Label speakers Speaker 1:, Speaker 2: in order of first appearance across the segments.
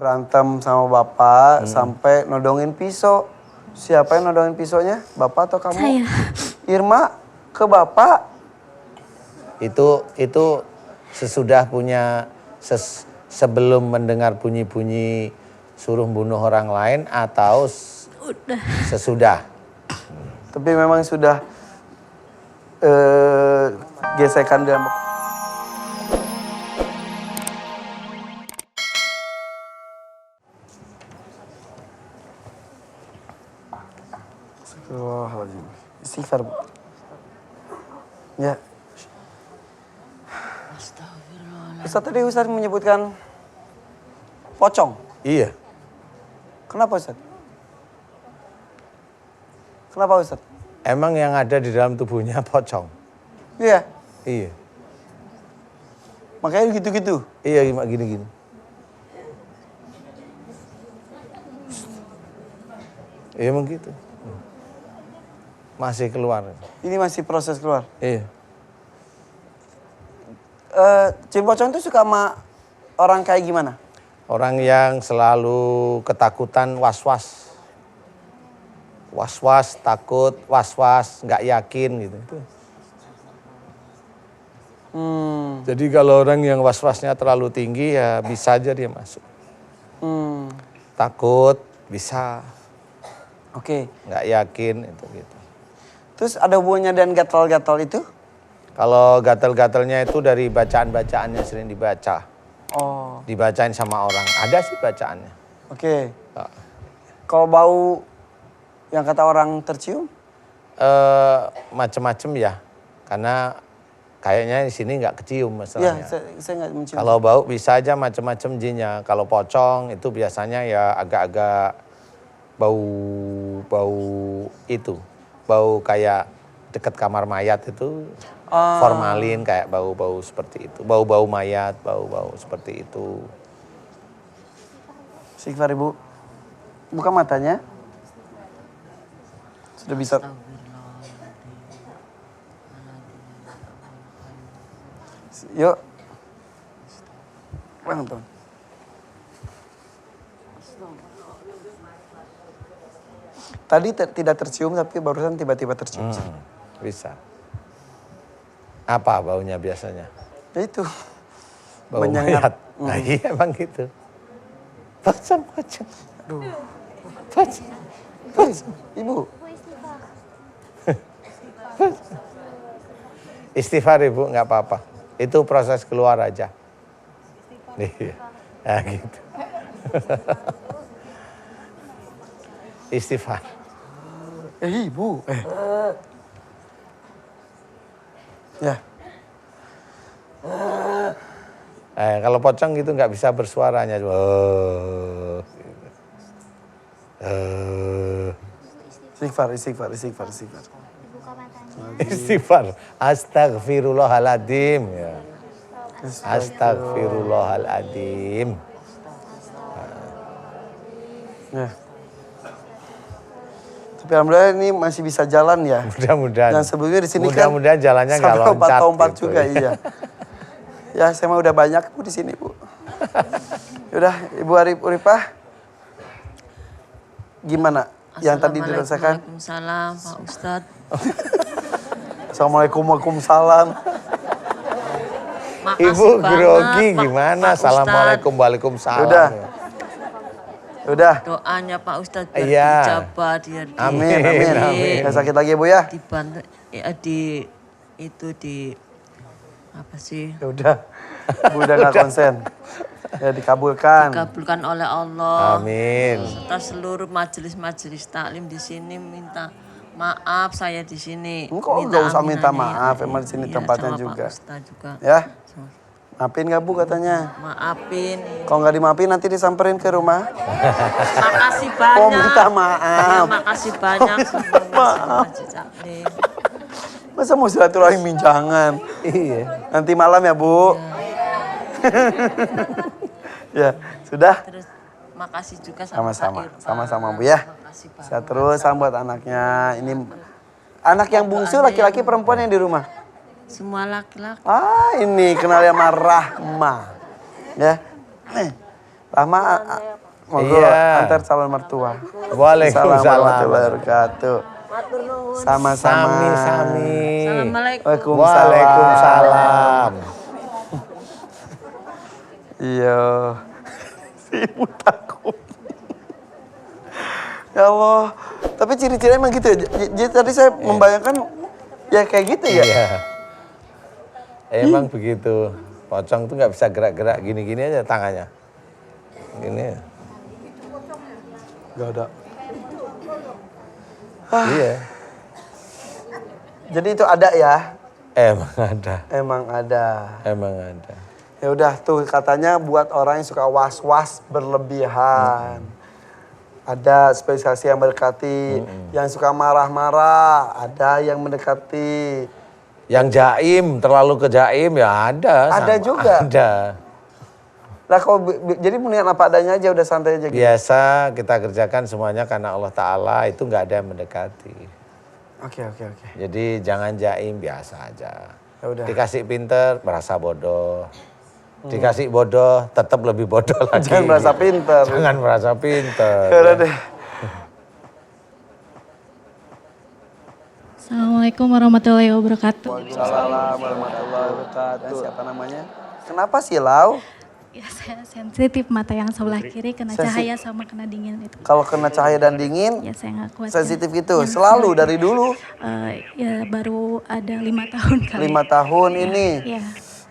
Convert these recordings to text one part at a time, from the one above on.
Speaker 1: Berantem sama bapak sampai nodongin pisau. Siapa yang nodongin pisaunya? Bapak atau kamu?
Speaker 2: Saya.
Speaker 1: Irma ke bapak.
Speaker 3: Itu sesudah punya sebelum mendengar bunyi-bunyi suruh bunuh orang lain atau sesudah?
Speaker 1: Tapi memang sudah gesekan dalam. Astagfirullahaladzim. Istighfar, Bu. Ya. Ustaz tadi Ustaz menyebutkan pocong.
Speaker 3: Iya.
Speaker 1: Kenapa Ustaz? Kenapa Ustaz?
Speaker 3: Emang yang ada di dalam tubuhnya pocong?
Speaker 1: Iya.
Speaker 3: Iya.
Speaker 1: Makanya gitu-gitu.
Speaker 3: Iya, gini-gini. Iya emang gitu. Masih keluar.
Speaker 1: Ini masih proses keluar.
Speaker 3: Iya.
Speaker 1: Jin pocong itu suka sama orang kayak gimana?
Speaker 3: Orang yang selalu ketakutan, was-was. Was-was, takut, was-was, nggak yakin gitu. Jadi kalau orang yang was-wasnya terlalu tinggi ya bisa aja dia masuk. Takut, bisa.
Speaker 1: Oke.
Speaker 3: Nggak yakin, itu gitu.
Speaker 1: Terus ada hubungannya dengan gatal-gatal itu?
Speaker 3: Kalau gatal-gatalnya itu dari bacaan-bacaannya sering dibaca.
Speaker 1: Oh.
Speaker 3: Dibacain sama orang. Ada sih bacaannya.
Speaker 1: Oke. Kalau bau yang kata orang tercium?
Speaker 3: Macem-macem ya. Karena kayaknya di sini nggak kecium masalahnya.
Speaker 1: Iya, saya nggak mencium.
Speaker 3: Kalau bau bisa aja macem-macem jinnya. Kalau pocong itu biasanya ya agak-agak bau itu. Bau kayak dekat kamar mayat itu. Formalin kayak bau-bau seperti itu. Bau-bau mayat, bau-bau seperti itu.
Speaker 1: Istighfar Ibu. Buka matanya. Sudah bisa. Yuk. Teman. Tadi tidak tercium tapi barusan tiba-tiba tercium.
Speaker 3: Bisa. Apa baunya biasanya?
Speaker 1: Ya itu.
Speaker 3: Bau mayat. Nah, iya emang gitu. Pocong.
Speaker 1: Aduh.
Speaker 3: Pocong.
Speaker 1: Ibu.
Speaker 3: Istighfar Ibu, nggak apa-apa. Itu proses keluar aja. Iya. Nah, gitu. Istighfar.
Speaker 1: Ibu. Ya.
Speaker 3: Kalau pocong gitu nggak bisa bersuaranya.
Speaker 1: Istighfar.
Speaker 3: Istighfar. Astagfirullahaladzim. Ya. Astagfirullahaladzim.
Speaker 1: Ya. Tapi alhamdulillah ini masih bisa jalan ya.
Speaker 3: Mudah-mudahan.
Speaker 1: Yang sebelumnya di sini
Speaker 3: mudah-mudahan jalannya nggak loncat.
Speaker 1: Lompat
Speaker 3: gitu.
Speaker 1: juga iya. Ya saya mah udah banyak Bu di sini Bu. Udah Ibu Uripah. Gimana yang tadi dirasakan?
Speaker 2: Waalaikumsalam Pak Ustadz.
Speaker 1: Assalamualaikum Waalaikumsalam.
Speaker 3: Ibu grogi gimana? Assalamualaikum Waalaikumsalam.
Speaker 1: Udah.
Speaker 2: Doanya Pak Ustadz biar
Speaker 3: Iya.
Speaker 2: dijabat.
Speaker 1: Amin. Nggak sakit lagi Bu ya?
Speaker 2: Dibantu, apa sih?
Speaker 1: Ya udah. Bu udah nggak konsen. Ya dikabulkan.
Speaker 2: Dikabulkan oleh Allah.
Speaker 3: Amin.
Speaker 2: Serta seluruh majelis-majelis taklim di sini minta maaf saya di sini.
Speaker 1: Kok nggak usah minta maaf, emang di sini tempatnya
Speaker 2: sama
Speaker 1: juga.
Speaker 2: Pak Ustadz juga.
Speaker 1: Ya. Maafin nggak Bu katanya?
Speaker 2: Maafin.
Speaker 1: Kalau nggak dimaafin nanti disamperin ke rumah.
Speaker 2: Makasih banyak.
Speaker 1: Oh minta maaf.
Speaker 2: Makasih banyak. Maaf.
Speaker 1: Masa mau silaturahmi jangan.
Speaker 3: Iya.
Speaker 1: Nanti malam ya Bu. Ya sudah.
Speaker 2: Terus makasih juga sama
Speaker 1: Sama-sama Bu ya. Sehat terus sama buat anaknya. Ini anak yang bungsu laki-laki perempuan yang di rumah.
Speaker 2: Semua laki-laki.
Speaker 1: Ah ini kenal sama Rahma. Ya. Rahma, monggo
Speaker 3: Iya.
Speaker 1: antar calon mertua.
Speaker 3: Waalaikumsalam.
Speaker 1: Warahmatullahi wabarakatuh. Sama-sama.
Speaker 3: Sami.
Speaker 2: Assalamualaikum.
Speaker 3: Waalaikumsalam.
Speaker 1: Iya. Si ibu takut. Ya Allah. Tapi ciri-cirinya emang gitu ya. Jadi tadi saya membayangkan ya kayak gitu ya.
Speaker 3: Iya. Emang begitu. Pocong tuh nggak bisa gerak-gerak gini-gini aja tangannya. Gini.
Speaker 1: Gak ada.
Speaker 3: Iya.
Speaker 1: Jadi itu ada ya?
Speaker 3: Emang ada.
Speaker 1: Emang ada.
Speaker 3: Emang ada.
Speaker 1: Ya udah tuh katanya buat orang yang suka was-was berlebihan. Ada spesiasi yang mendekati, yang suka marah-marah, ada yang mendekati.
Speaker 3: Yang jaim, terlalu ke jaim ya ada.
Speaker 1: Ada
Speaker 3: sama.
Speaker 1: juga?
Speaker 3: Ada.
Speaker 1: Lah kalau jadi mendingan apa adanya aja udah santai aja gitu.
Speaker 3: Biasa kita kerjakan semuanya karena Allah Ta'ala, itu nggak ada yang mendekati.
Speaker 1: Oke.
Speaker 3: Jadi jangan jaim, biasa aja.
Speaker 1: Ya udah.
Speaker 3: Dikasih pinter, merasa bodoh. Dikasih bodoh, tetap lebih bodoh lagi.
Speaker 1: Jangan merasa pinter.
Speaker 3: Jangan merasa pinter.
Speaker 1: Ya udah deh.
Speaker 4: Assalamualaikum warahmatullahi wabarakatuh.
Speaker 1: Assalamualaikum warahmatullahi wabarakatuh. Siapa namanya? Kenapa sih Lau?
Speaker 4: Ya saya sensitif mata yang sebelah kiri kena cahaya sama kena dingin itu.
Speaker 1: Kalau kena cahaya dan dingin,
Speaker 4: Ya saya nggak kuat.
Speaker 1: sensitif
Speaker 4: ya.
Speaker 1: gitu. Selalu dari dulu.
Speaker 4: Ya baru ada 5 tahun kali.
Speaker 1: 5 tahun ini.
Speaker 4: Ya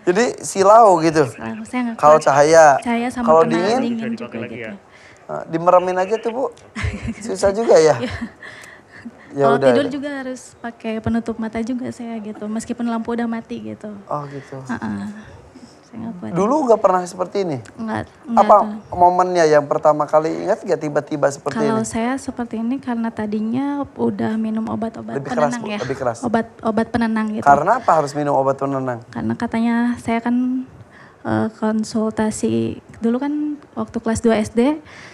Speaker 1: Jadi silau gitu.
Speaker 4: selalu saya nggak kuat.
Speaker 1: Kalau cahaya,
Speaker 4: Cahaya sama
Speaker 1: kalau
Speaker 4: kena
Speaker 1: dingin,
Speaker 4: dingin juga gitu.
Speaker 1: dimeremin aja tuh Bu. Susah juga ya. Ya
Speaker 4: Kalau
Speaker 1: udah.
Speaker 4: tidur juga harus pakai penutup mata juga saya gitu. Meskipun lampu udah mati gitu.
Speaker 1: Oh gitu.
Speaker 4: Saya nggak kuat.
Speaker 1: Dulu nggak pernah seperti ini.
Speaker 4: Enggak
Speaker 1: Apa
Speaker 4: tuh.
Speaker 1: momennya yang pertama kali ingat nggak tiba-tiba seperti
Speaker 4: Kalau
Speaker 1: ini?
Speaker 4: saya seperti ini karena tadinya udah minum obat-obat
Speaker 1: Lebih keras,
Speaker 4: penenang
Speaker 1: Bu,
Speaker 4: ya.
Speaker 1: lebih keras.
Speaker 4: Obat penenang gitu.
Speaker 1: Karena apa harus minum obat penenang?
Speaker 4: Karena katanya saya kan konsultasi dulu kan waktu kelas 2 SD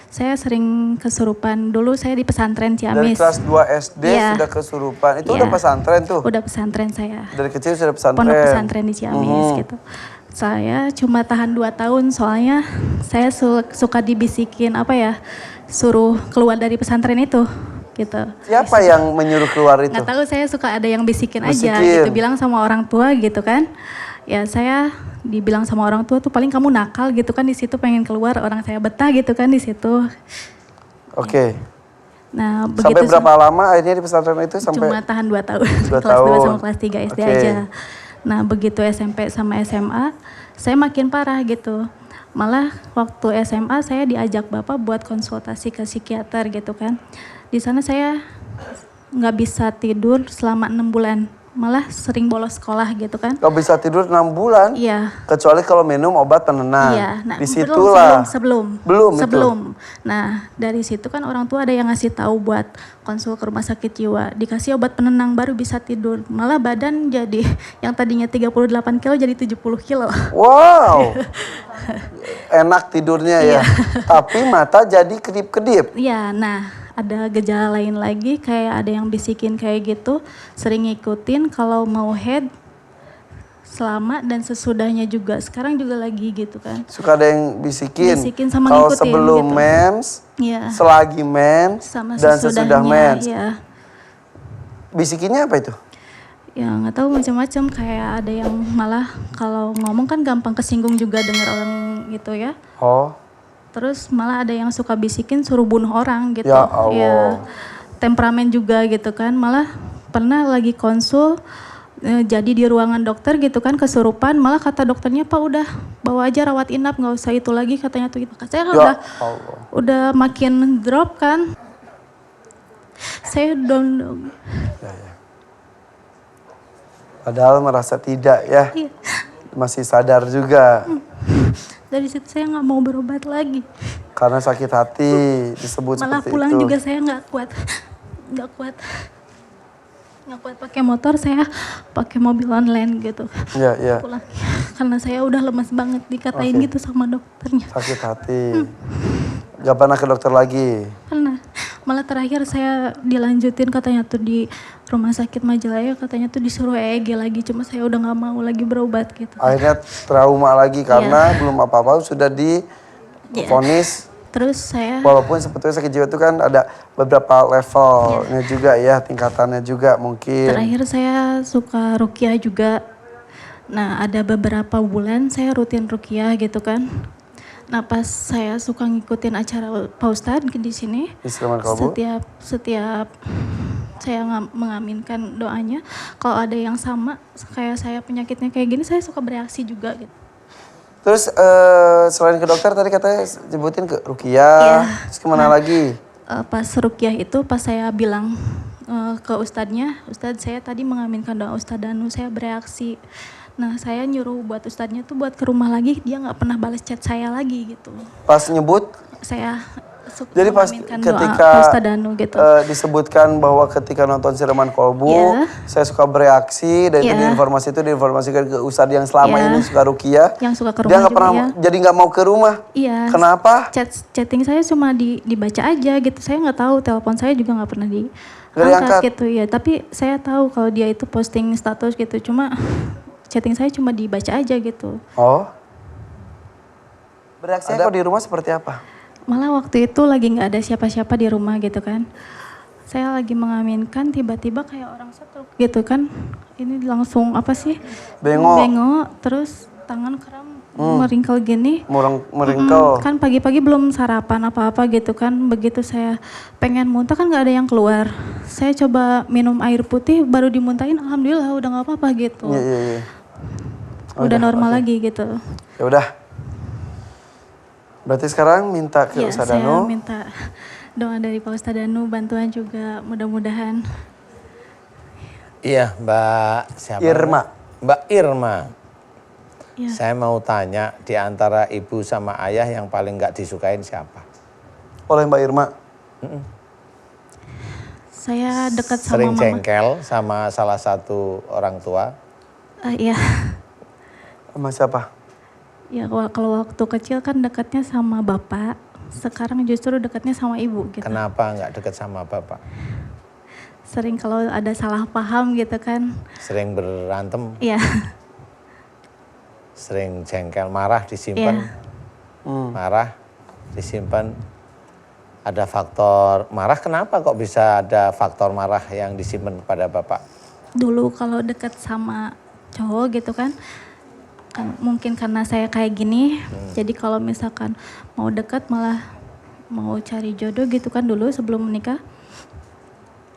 Speaker 4: saya sering kesurupan. Dulu saya di pesantren
Speaker 1: Dari
Speaker 4: Ciamis.
Speaker 1: kelas 2 SD
Speaker 4: Iya.
Speaker 1: sudah kesurupan. Itu
Speaker 4: Iya.
Speaker 1: udah pesantren tuh.
Speaker 4: Udah pesantren saya.
Speaker 1: Dari kecil sudah pesantren.
Speaker 4: Pondok pesantren di Ciamis gitu. Saya cuma tahan 2 tahun soalnya saya suka dibisikin apa ya, suruh keluar dari pesantren itu gitu.
Speaker 1: Siapa yang menyuruh keluar itu?
Speaker 4: Nggak tahu, saya suka ada yang bisikin aja
Speaker 1: Bisikin.
Speaker 4: gitu, bilang sama orang tua gitu kan. Ya saya dibilang sama orang tua tuh paling kamu nakal gitu kan, di situ pengen keluar, orang saya betah gitu kan di situ.
Speaker 1: Oke.
Speaker 4: Nah,
Speaker 1: Sampai
Speaker 4: begitu
Speaker 1: berapa lama akhirnya di pesantren itu sampai
Speaker 4: cuma tahan 2 tahun.
Speaker 1: 2
Speaker 4: kelas 2
Speaker 1: tahun.
Speaker 4: sama kelas 3 SD
Speaker 1: Oke.
Speaker 4: aja. Nah, begitu SMP sama SMA, saya makin parah gitu. Malah waktu SMA saya diajak Bapak buat konsultasi ke psikiater gitu kan. Di sana saya nggak bisa tidur selama 6 bulan. Malah sering bolos sekolah gitu kan.
Speaker 1: Gak bisa tidur 6 bulan.
Speaker 4: Iya.
Speaker 1: Kecuali kalau minum obat penenang.
Speaker 4: Iya, nah
Speaker 1: Disitulah.
Speaker 4: belum
Speaker 1: itu?
Speaker 4: sebelum. Nah dari situ kan orang tua ada yang ngasih tahu buat konsul ke rumah sakit jiwa, dikasih obat penenang baru bisa tidur. Malah badan jadi yang tadinya 38 kilo jadi 70 kilo.
Speaker 1: Wow. Enak tidurnya ya.
Speaker 4: Iya.
Speaker 1: Tapi mata jadi kedip-kedip.
Speaker 4: Iya, nah ada gejala lain lagi kayak ada yang bisikin kayak gitu, sering ngikutin kalau mau head selama dan sesudahnya juga. Sekarang juga lagi gitu kan.
Speaker 1: Suka ada yang bisikin.
Speaker 4: Bisikin sama
Speaker 1: kalau
Speaker 4: ngikutin
Speaker 1: sebelum
Speaker 4: gitu.
Speaker 1: mens,
Speaker 4: Iya.
Speaker 1: selagi mens,
Speaker 4: Sama
Speaker 1: dan sesudah
Speaker 4: sesudahnya,
Speaker 1: mens.
Speaker 4: ya.
Speaker 1: Bisikinnya apa itu?
Speaker 4: Ya nggak tahu, macam-macam, kayak ada yang malah kalau ngomong kan gampang kesinggung juga dengar orang gitu ya.
Speaker 1: Oh.
Speaker 4: Terus malah ada yang suka bisikin suruh bunuh orang gitu.
Speaker 1: Ya Allah.
Speaker 4: Temperamen juga gitu kan. Malah pernah lagi konsul jadi di ruangan dokter gitu kan kesurupan, malah kata dokternya Pak udah bawa aja rawat inap, nggak usah itu lagi katanya tuh. Saya
Speaker 1: Ya Allah.
Speaker 4: udah makin drop kan. Saya down.
Speaker 1: Padahal merasa tidak ya.
Speaker 4: Iya.
Speaker 1: Masih sadar juga.
Speaker 4: Dari situ saya nggak mau berobat lagi.
Speaker 1: Karena sakit hati disebut
Speaker 4: Malah
Speaker 1: seperti
Speaker 4: pulang
Speaker 1: itu.
Speaker 4: juga saya nggak kuat pakai motor, saya pakai mobil online gitu
Speaker 1: Iya.
Speaker 4: pulang, karena saya udah lemas banget, dikatain
Speaker 1: Oke.
Speaker 4: gitu sama dokternya.
Speaker 1: Sakit hati. Gak pernah ke dokter lagi.
Speaker 4: Karena malah terakhir saya dilanjutin katanya tuh di rumah sakit Majalaya, katanya tuh disuruh EEG lagi, cuma saya udah nggak mau lagi berobat gitu.
Speaker 1: Akhirnya trauma lagi karena belum apa-apa sudah
Speaker 4: Iya.
Speaker 1: vonis.
Speaker 4: Terus saya
Speaker 1: Walaupun sebetulnya sakit jiwa itu kan ada beberapa levelnya juga ya, tingkatannya juga mungkin.
Speaker 4: terakhir saya suka rukiah juga. Nah, ada beberapa bulan saya rutin rukiah gitu kan. Nah, pas saya suka ngikutin acara Pak Ustadz di sini,
Speaker 1: Di Sleman Kalbu.
Speaker 4: setiap saya mengaminkan doanya, kalau ada yang sama kayak saya penyakitnya kayak gini, saya suka bereaksi juga gitu.
Speaker 1: Terus selain ke dokter tadi katanya sebutin ke Rukiah, terus kemana lagi?
Speaker 4: Pas rukiah itu pas saya bilang ke ustadznya, Ustadz saya tadi mengaminkan doa Ustadz Danu, saya bereaksi. Nah, saya nyuruh buat ustadznya tuh buat ke rumah lagi, dia nggak pernah balas chat saya lagi gitu.
Speaker 1: Pas nyebut,
Speaker 4: Saya
Speaker 1: jadi pas
Speaker 4: mengaminkan
Speaker 1: ketika
Speaker 4: doa Ustadz Danu gitu.
Speaker 1: disebutkan bahwa ketika nonton Sleman Kalbu,
Speaker 4: Iya.
Speaker 1: saya suka bereaksi dan
Speaker 4: Iya.
Speaker 1: informasi itu diinformasikan ke ustadz yang selama
Speaker 4: Iya.
Speaker 1: ini suka Rukiah.
Speaker 4: Yang suka ke
Speaker 1: Dia
Speaker 4: rumah
Speaker 1: nggak
Speaker 4: juga,
Speaker 1: pernah,
Speaker 4: iya.
Speaker 1: jadi nggak mau ke rumah.
Speaker 4: Iya.
Speaker 1: Kenapa?
Speaker 4: Chatting saya cuma dibaca aja gitu. Saya nggak tahu, telepon saya juga nggak pernah
Speaker 1: diangkat.
Speaker 4: diangkat gitu ya. Tapi saya tahu kalau dia itu posting status gitu. Cuma chatting saya cuma dibaca aja gitu.
Speaker 1: Oh. Bereaksinya kalau di rumah seperti apa?
Speaker 4: Malah waktu itu lagi nggak ada siapa-siapa di rumah gitu kan. Saya lagi mengaminkan, tiba-tiba kayak orang stroke gitu kan. Ini langsung apa sih?
Speaker 1: Bengok.
Speaker 4: Bengok, terus tangan kram meringkel gini.
Speaker 1: Meringkel.
Speaker 4: Kan pagi-pagi belum sarapan apa-apa gitu kan. Begitu saya pengen muntah kan nggak ada yang keluar. Saya coba minum air putih, baru dimuntahin, alhamdulillah udah nggak apa-apa gitu.
Speaker 1: Iya.
Speaker 4: Udah normal lagi gitu.
Speaker 1: Ya udah. Berarti sekarang minta ke
Speaker 4: Ya,
Speaker 1: Ustadz
Speaker 4: saya
Speaker 1: Danu.
Speaker 4: minta doa dari Pak Ustadz Danu, bantuan juga mudah-mudahan.
Speaker 3: Iya, Mbak siapa?
Speaker 1: Irma.
Speaker 3: Mbak Irma.
Speaker 4: Ya.
Speaker 3: Saya mau tanya, di antara ibu sama ayah yang paling nggak disukain siapa?
Speaker 1: Oleh Mbak Irma.
Speaker 4: Saya dekat sama
Speaker 3: Sering
Speaker 4: mama.
Speaker 3: jengkel sama salah satu orang tua.
Speaker 4: Iya.
Speaker 1: Sama siapa?
Speaker 4: Ya kalau waktu kecil kan dekatnya sama bapak. Sekarang justru dekatnya sama ibu gitu.
Speaker 3: Kenapa nggak deket sama bapak?
Speaker 4: Sering kalau ada salah paham gitu kan.
Speaker 3: Sering berantem,
Speaker 4: Iya.
Speaker 3: sering jengkel, marah disimpan, marah disimpan. Ada faktor marah, kenapa kok bisa ada faktor marah yang disimpan pada bapak?
Speaker 4: Dulu kalau dekat sama cowok gitu kan mungkin karena saya kayak gini, jadi kalau misalkan mau dekat malah mau cari jodoh gitu kan dulu sebelum menikah,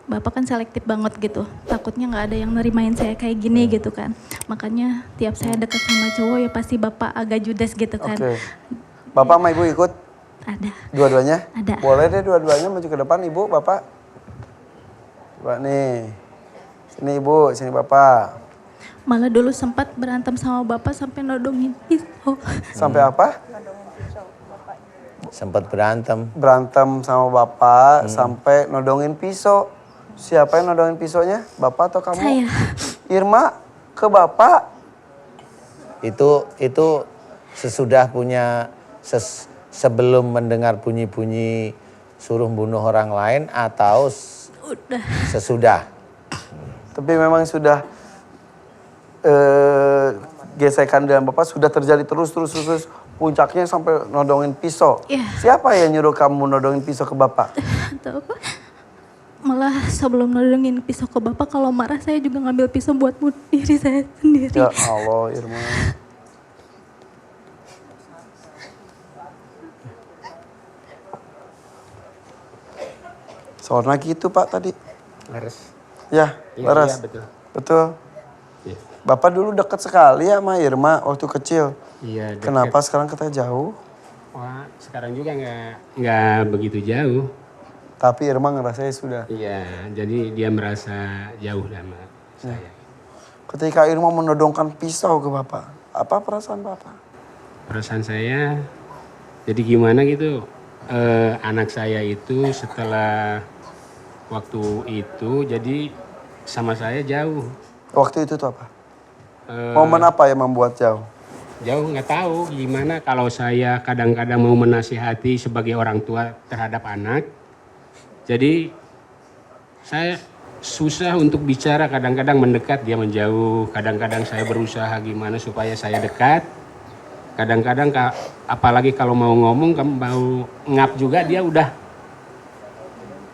Speaker 4: bapak kan selektif banget gitu, takutnya nggak ada yang nerimain saya kayak gini gitu kan, makanya tiap saya dekat sama cowok ya pasti bapak agak judes gitu kan.
Speaker 1: Oke. Bapak sama ibu ikut?
Speaker 4: Ada.
Speaker 1: Dua-duanya?
Speaker 4: Ada.
Speaker 1: Boleh deh dua-duanya maju ke depan, ibu, bapak. Coba nih. Sini ibu, sini bapak.
Speaker 4: Malah dulu sempat berantem sama bapak sampai nodongin pisau.
Speaker 1: Sampai apa?
Speaker 3: Sempat berantem.
Speaker 1: Berantem sama bapak sampai nodongin pisau. Siapa yang nodongin pisaunya? Bapak atau kamu?
Speaker 4: Saya.
Speaker 1: Irma ke bapak.
Speaker 3: Itu sesudah punya sebelum mendengar bunyi-bunyi suruh bunuh orang lain atau
Speaker 4: Udah.
Speaker 3: sesudah?
Speaker 1: Tapi memang sudah gesekan dengan bapak sudah terjadi terus puncaknya sampai nodongin pisau.
Speaker 4: Iya.
Speaker 1: Siapa yang nyuruh kamu nodongin pisau ke bapak?
Speaker 4: Atau apa? Malah sebelum nodongin pisau ke bapak, kalau marah saya juga ngambil pisau buat bunuh diri saya sendiri.
Speaker 1: Ya Allah, Irma. Soalnya gitu Pak tadi.
Speaker 5: Laras.
Speaker 1: Ya, Laras.
Speaker 5: Iya, betul.
Speaker 1: Betul.
Speaker 5: Iya.
Speaker 1: Bapak dulu dekat sekali ya sama Irma waktu kecil.
Speaker 5: Iya, dekat.
Speaker 1: Kenapa sekarang katanya jauh?
Speaker 5: Wah, sekarang juga nggak begitu jauh.
Speaker 1: Tapi Irma ngerasanya sudah.
Speaker 5: Iya, jadi dia merasa jauh sama saya.
Speaker 1: Ketika Irma menodongkan pisau ke Bapak, apa perasaan Bapak?
Speaker 5: Perasaan saya, jadi gimana gitu, anak saya itu setelah waktu itu jadi sama saya jauh.
Speaker 1: Waktu itu tuh apa?
Speaker 5: Eh,
Speaker 1: Momen apa yang membuat jauh?
Speaker 5: Jauh nggak tahu gimana kalau saya kadang-kadang mau menasihati sebagai orang tua terhadap anak. Jadi saya susah untuk bicara, kadang-kadang mendekat dia menjauh, kadang-kadang saya berusaha gimana supaya saya dekat. kadang-kadang apalagi kalau mau ngomong, kamu mau ngap juga dia udah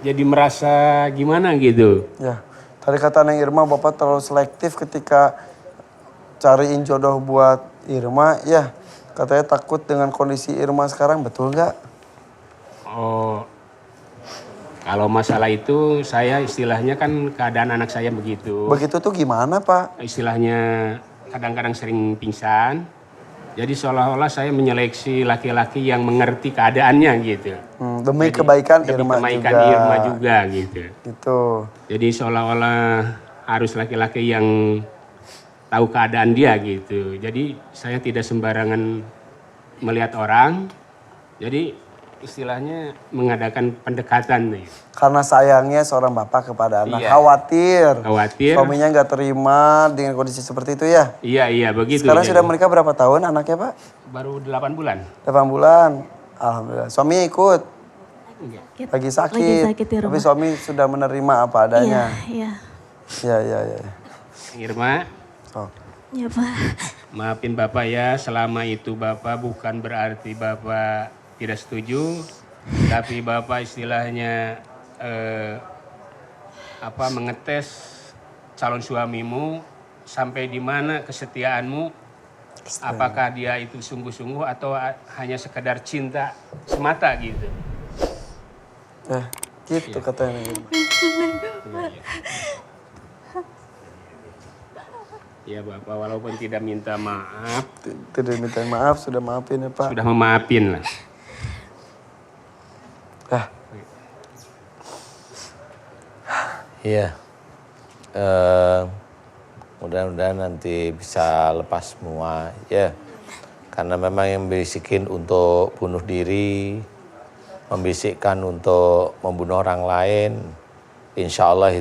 Speaker 5: jadi merasa gimana gitu.
Speaker 1: Ya, tadi kata Neng Irma, Bapak terlalu selektif ketika cariin jodoh buat Irma. Ya, katanya takut dengan kondisi Irma sekarang, betul nggak?
Speaker 5: Oh, kalau masalah itu saya istilahnya kan keadaan anak saya begitu.
Speaker 1: Begitu tuh gimana, Pak?
Speaker 5: Istilahnya kadang-kadang sering pingsan. Jadi seolah-olah saya menyeleksi laki-laki yang mengerti keadaannya gitu.
Speaker 1: Demi
Speaker 5: Jadi,
Speaker 1: kebaikan
Speaker 5: demi
Speaker 1: Irma
Speaker 5: kebaikan
Speaker 1: juga.
Speaker 5: Irma juga gitu.
Speaker 1: Gitu.
Speaker 5: Jadi seolah-olah harus laki-laki yang tahu keadaan dia gitu. Jadi saya tidak sembarangan melihat orang. Jadi istilahnya mengadakan pendekatan nih.
Speaker 1: Karena sayangnya seorang bapak kepada anak.
Speaker 5: Iya.
Speaker 1: Khawatir. Suaminya nggak terima dengan kondisi seperti itu ya.
Speaker 5: Iya begitu.
Speaker 1: Sekarang
Speaker 5: jadi.
Speaker 1: sudah menikah berapa tahun anaknya, Pak?
Speaker 5: Baru 8 bulan.
Speaker 1: 8 bulan. Alhamdulillah. Suami ikut.
Speaker 5: Iya.
Speaker 1: Lagi sakit.
Speaker 4: Lagi sakit di rumah.
Speaker 1: Tapi suami sudah menerima apa adanya.
Speaker 4: Iya.
Speaker 1: Iya.
Speaker 5: Irma,
Speaker 1: So.
Speaker 4: Ya Pak.
Speaker 5: maafin Bapak ya, selama itu Bapak bukan berarti Bapak tidak setuju, tapi Bapak istilahnya mengetes calon suamimu sampai di mana kesetiaanmu, apakah dia itu sungguh-sungguh atau hanya sekedar cinta semata gitu.
Speaker 1: Gitu katanya.
Speaker 5: Ya Bapak, walaupun tidak minta maaf,
Speaker 1: Tidak minta maaf, sudah maafin ya Pak.
Speaker 5: sudah memaafin lah.
Speaker 3: Iya. Mudah-mudahan nanti bisa lepas semua ya. Karena memang yang bisikin untuk bunuh diri, membisikkan untuk membunuh orang lain, insya Allah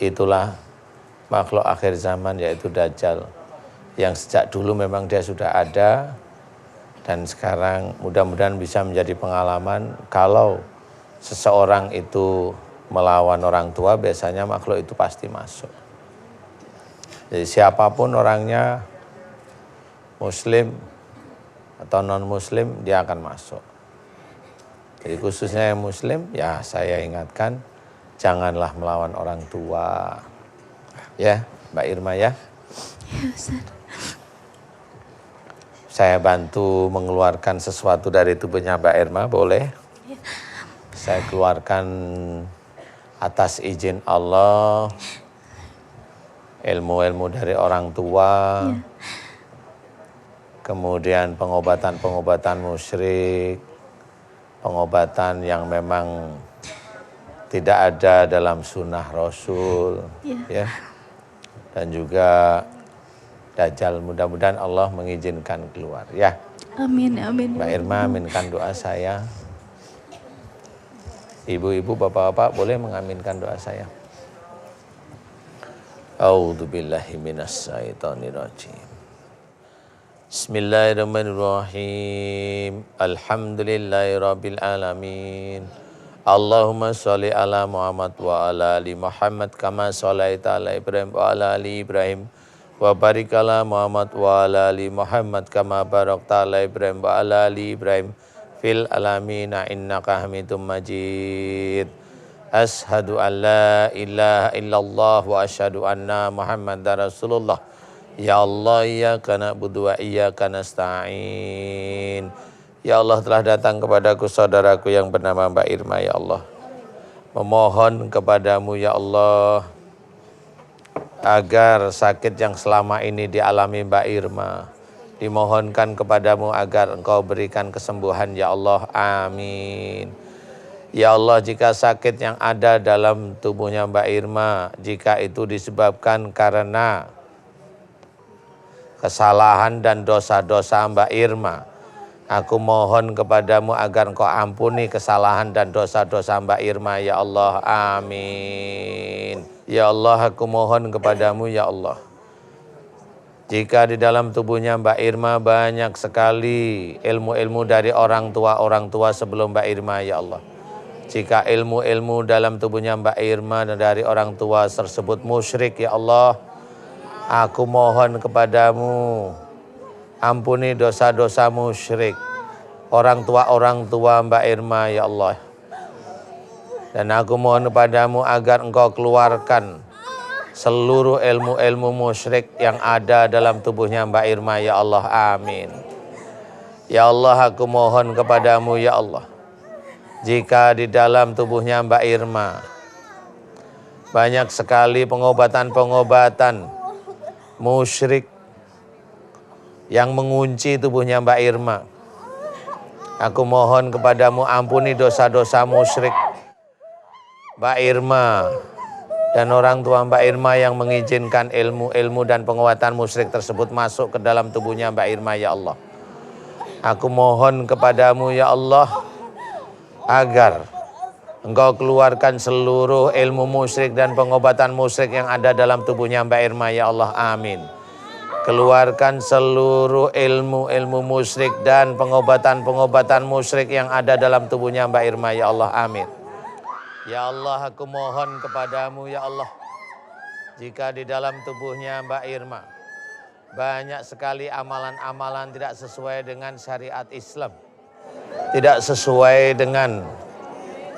Speaker 3: itulah makhluk akhir zaman, yaitu Dajjal. Yang sejak dulu memang dia sudah ada, dan sekarang mudah-mudahan bisa menjadi pengalaman kalau seseorang itu melawan orang tua, biasanya makhluk itu pasti masuk. Jadi siapapun orangnya, muslim atau non-muslim, dia akan masuk. Jadi khususnya yang muslim, ya saya ingatkan, janganlah melawan orang tua. Ya, Mbak Irma ya.
Speaker 4: Ya Ustaz.
Speaker 3: Saya bantu mengeluarkan sesuatu dari tubuhnya Mbak Irma, boleh? Saya keluarkan atas izin Allah, ilmu-ilmu dari orang tua, kemudian pengobatan-pengobatan musyrik, pengobatan yang memang tidak ada dalam sunnah Rasul, ya. Dan juga Dajjal, mudah-mudahan Allah mengizinkan keluar, ya.
Speaker 4: Amin, amin.
Speaker 3: Mbak Irma, aminkan doa saya. Ibu-ibu, bapak-bapak boleh mengaminkan doa saya. A'udzubillahi minasyaitonirrajim. Bismillahirrahmanirrahim. Alhamdulillahirabbil alamin. Allahumma sholli ala Muhammad wa ala ali Muhammad kama sholaita ala Ibrahim wa ala ali Ibrahim wa barik ala Muhammad wa ala ali Muhammad kama barakta ala Ibrahim wa ala ali Ibrahim fil alamina innaka Hamidum Majid. Ashhadu an la ilaha illallah wa asyhadu anna Muhammadar Rasulullah. Ya Allah, iyyaka na'budu wa iyyaka nasta'in. Ya Allah, telah datang kepadaku saudaraku yang bernama Mbak Irma, ya Allah. Memohon kepadamu, ya Allah, agar sakit yang selama ini dialami Mbak Irma, dimohonkan kepadamu agar Engkau berikan kesembuhan, ya Allah. Amin. Ya Allah, jika sakit yang ada dalam tubuhnya Mbak Irma, jika itu disebabkan karena kesalahan dan dosa-dosa Mbak Irma, aku mohon kepadamu agar Engkau ampuni kesalahan dan dosa-dosa Mbak Irma, ya Allah. Amin. Ya Allah, aku mohon kepadamu, ya Allah, jika di dalam tubuhnya Mbak Irma banyak sekali ilmu-ilmu dari orang tua sebelum Mbak Irma, ya Allah. Jika ilmu-ilmu dalam tubuhnya Mbak Irma dari orang tua tersebut musyrik, ya Allah, aku mohon kepadamu Ampuni dosa-dosa musyrik. Orang tua Mbak Irma ya Allah. Dan aku mohon kepadamu agar engkau keluarkan seluruh ilmu-ilmu musyrik yang ada dalam tubuhnya Mbak Irma ya Allah. Amin. Ya Allah, aku mohon kepadamu ya Allah. Jika di dalam tubuhnya Mbak Irma banyak sekali pengobatan-pengobatan musyrik yang mengunci tubuhnya Mbak Irma, aku mohon kepadamu ampuni dosa-dosa musyrik Mbak Irma dan orang tua Mbak Irma yang mengizinkan ilmu-ilmu dan pengobatan musyrik tersebut masuk ke dalam tubuhnya Mbak Irma ya Allah. Aku mohon kepadamu ya Allah agar engkau keluarkan seluruh ilmu musyrik dan pengobatan musyrik yang ada dalam tubuhnya Mbak Irma ya Allah. Amin. Keluarkan seluruh ilmu-ilmu musyrik dan pengobatan-pengobatan musyrik yang ada dalam tubuhnya Mbak Irma ya Allah. Amin. Ya Allah, aku mohon kepadamu ya Allah, jika di dalam tubuhnya Mbak Irma banyak sekali amalan-amalan tidak sesuai dengan syariat Islam, tidak sesuai dengan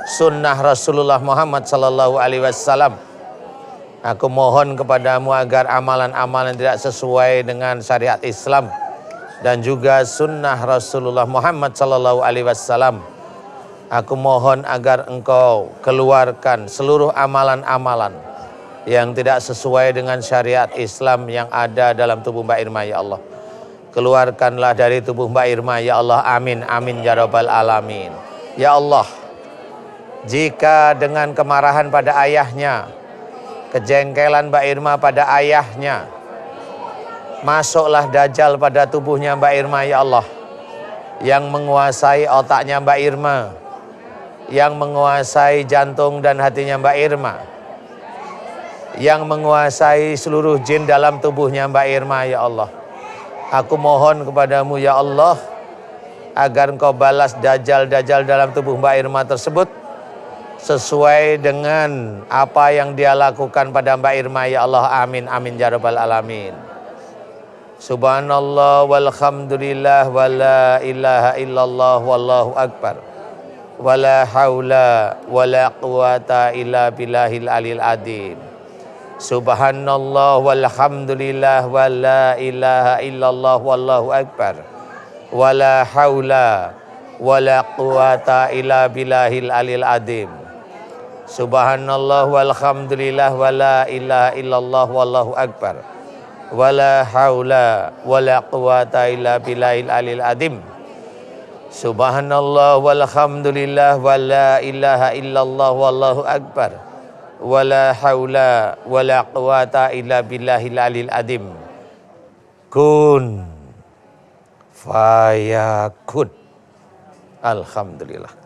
Speaker 3: sunnah Rasulullah Muhammad sallallahu alaihi wasallam, aku mohon kepadamu agar amalan-amalan tidak sesuai dengan syariat Islam dan juga sunnah Rasulullah Muhammad sallallahu alaihi wasallam, aku mohon agar engkau keluarkan seluruh amalan-amalan yang tidak sesuai dengan syariat Islam yang ada dalam tubuh Mbak Irma ya Allah. Keluarkanlah dari tubuh Mbak Irma ya Allah. Amin, amin ya rabbal alamin. Ya Allah, jika dengan kemarahan pada ayahnya, kejengkelan Mbak Irma pada ayahnya, masuklah dajjal pada tubuhnya Mbak Irma ya Allah, yang menguasai otaknya Mbak Irma, yang menguasai jantung dan hatinya Mbak Irma, yang menguasai seluruh jin dalam tubuhnya Mbak Irma ya Allah. Aku mohon kepadamu ya Allah agar engkau balas dajjal-dajjal dalam tubuh Mbak Irma tersebut sesuai dengan apa yang dia lakukan pada Mbak Irma ya Allah. Amin, amin ya rabbal alamin. Subhanallah walhamdulillah wa la ilaha illallah wallahu akbar. Wala haula wala quwata illa billahil alil adim. Subhanallah walhamdulillah wa la ilaha illallah wallahu akbar. Wala haula wala quwata illa billahil alil adim. Subhanallah walhamdulillah wa la ilaha illallah wallahu akbar. Wala haula wala quwata illa billahil alil adim. Subhanallah walhamdulillah wa la ilaha illallah wallahu akbar. Wala haula wala quwata illa billahil alil adim. Kun fayakun. Alhamdulillah.